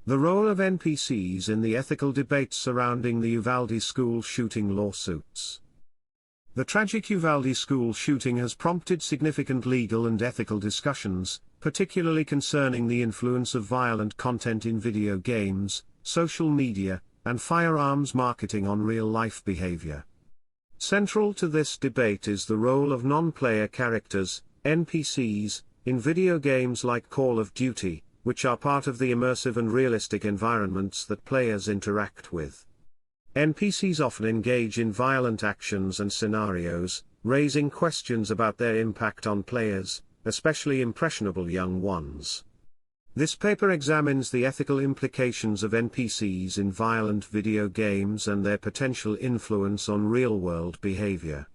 The role of NPCs in the ethical debates surrounding the Uvalde school shooting lawsuits. The tragic Uvalde school shooting has prompted significant legal and ethical discussions, particularly concerning the influence of violent content in video games, social media, and firearms marketing on real-life behavior. Central to this debate is the role of non-player characters, NPCs, in video games like Call of Duty, which are part of the immersive and realistic environments that players interact with. NPCs often engage in violent actions and scenarios, raising questions about their impact on players, especially impressionable young ones. This paper examines the ethical implications of NPCs in violent video games and their potential influence on real-world behavior.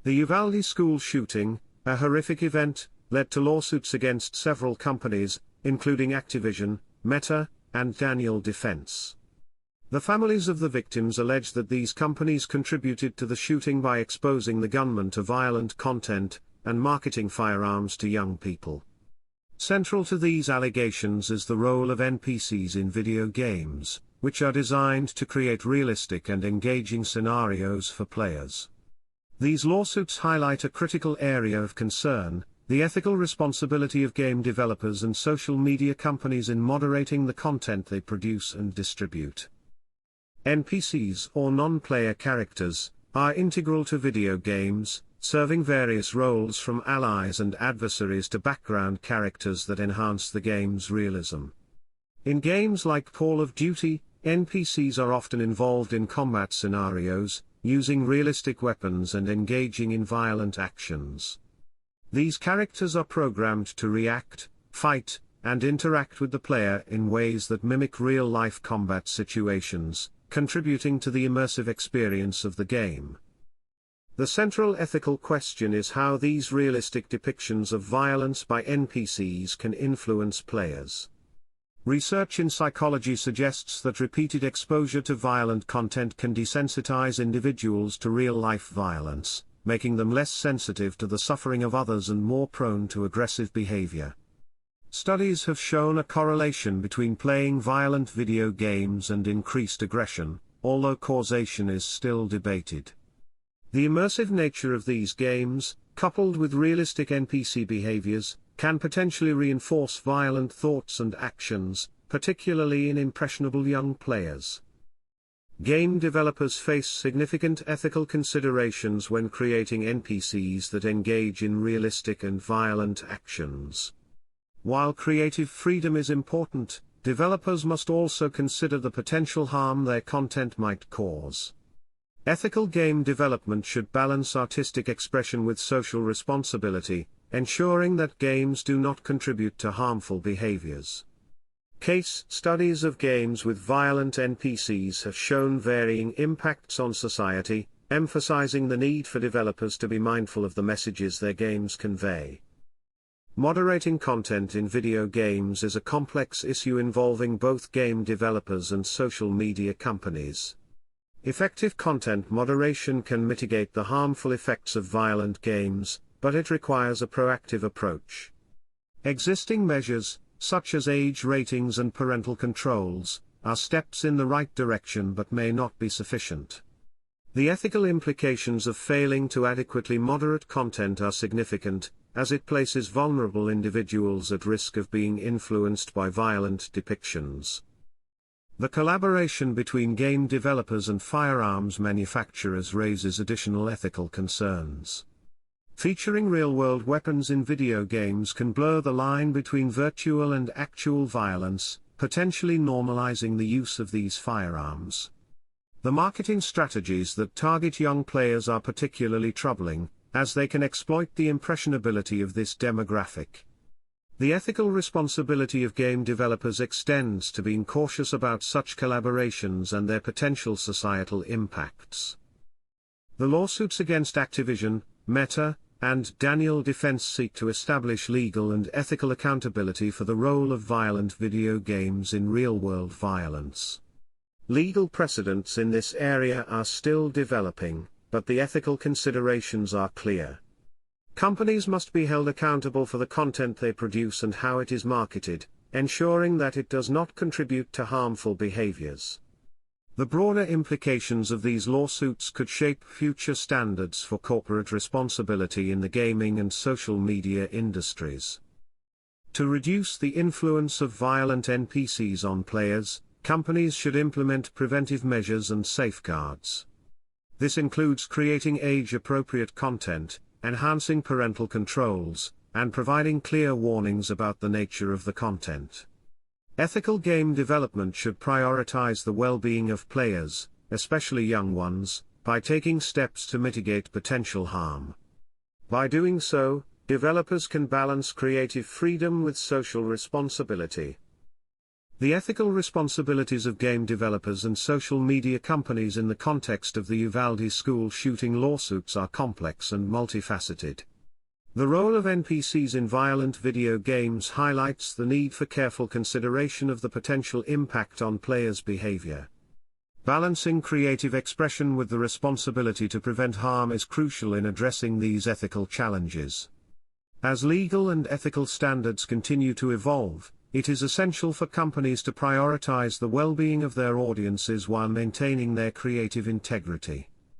The Uvalde school shooting, a horrific event, led to lawsuits against several companies, including Activision, Meta, and Daniel Defense. The families of the victims allege that these companies contributed to the shooting by exposing the gunman to violent content and marketing firearms to young people. Central to these allegations is the role of NPCs in video games, which are designed to create realistic and engaging scenarios for players. These lawsuits highlight a critical area of concern: the ethical responsibility of game developers and social media companies in moderating the content they produce and distribute. NPCs, or non-player characters, are integral to video games, serving various roles from allies and adversaries to background characters that enhance the game's realism. In games like Call of Duty, NPCs are often involved in combat scenarios, using realistic weapons and engaging in violent actions. These characters are programmed to react, fight, and interact with the player in ways that mimic real-life combat situations, contributing to the immersive experience of the game. The central ethical question is how these realistic depictions of violence by NPCs can influence players. Research in psychology suggests that repeated exposure to violent content can desensitize individuals to real-life violence, making them less sensitive to the suffering of others and more prone to aggressive behavior. Studies have shown a correlation between playing violent video games and increased aggression, although causation is still debated. The immersive nature of these games, coupled with realistic NPC behaviors, can potentially reinforce violent thoughts and actions, particularly in impressionable young players. Game developers face significant ethical considerations when creating NPCs that engage in realistic and violent actions. While creative freedom is important, developers must also consider the potential harm their content might cause. Ethical game development should balance artistic expression with social responsibility, ensuring that games do not contribute to harmful behaviors. Case studies of games with violent NPCs have shown varying impacts on society, emphasizing the need for developers to be mindful of the messages their games convey. Moderating content in video games is a complex issue involving both game developers and social media companies. Effective content moderation can mitigate the harmful effects of violent games, but it requires a proactive approach. Existing measures, such as age ratings and parental controls, are steps in the right direction but may not be sufficient. The ethical implications of failing to adequately moderate content are significant, as it places vulnerable individuals at risk of being influenced by violent depictions. The collaboration between game developers and firearms manufacturers raises additional ethical concerns. Featuring real-world weapons in video games can blur the line between virtual and actual violence, potentially normalizing the use of these firearms. The marketing strategies that target young players are particularly troubling, as they can exploit the impressionability of this demographic. The ethical responsibility of game developers extends to being cautious about such collaborations and their potential societal impacts. The lawsuits against Activision, Meta, and Daniel Defense seek to establish legal and ethical accountability for the role of violent video games in real-world violence. Legal precedents in this area are still developing, but the ethical considerations are clear. Companies must be held accountable for the content they produce and how it is marketed, ensuring that it does not contribute to harmful behaviors. The broader implications of these lawsuits could shape future standards for corporate responsibility in the gaming and social media industries. To reduce the influence of violent NPCs on players, companies should implement preventive measures and safeguards. This includes creating age-appropriate content, enhancing parental controls, and providing clear warnings about the nature of the content. Ethical game development should prioritize the well-being of players, especially young ones, by taking steps to mitigate potential harm. By doing so, developers can balance creative freedom with social responsibility. The ethical responsibilities of game developers and social media companies in the context of the Uvalde school shooting lawsuits are complex and multifaceted. The role of NPCs in violent video games highlights the need for careful consideration of the potential impact on players' behavior. Balancing creative expression with the responsibility to prevent harm is crucial in addressing these ethical challenges. As legal and ethical standards continue to evolve, it is essential for companies to prioritize the well-being of their audiences while maintaining their creative integrity.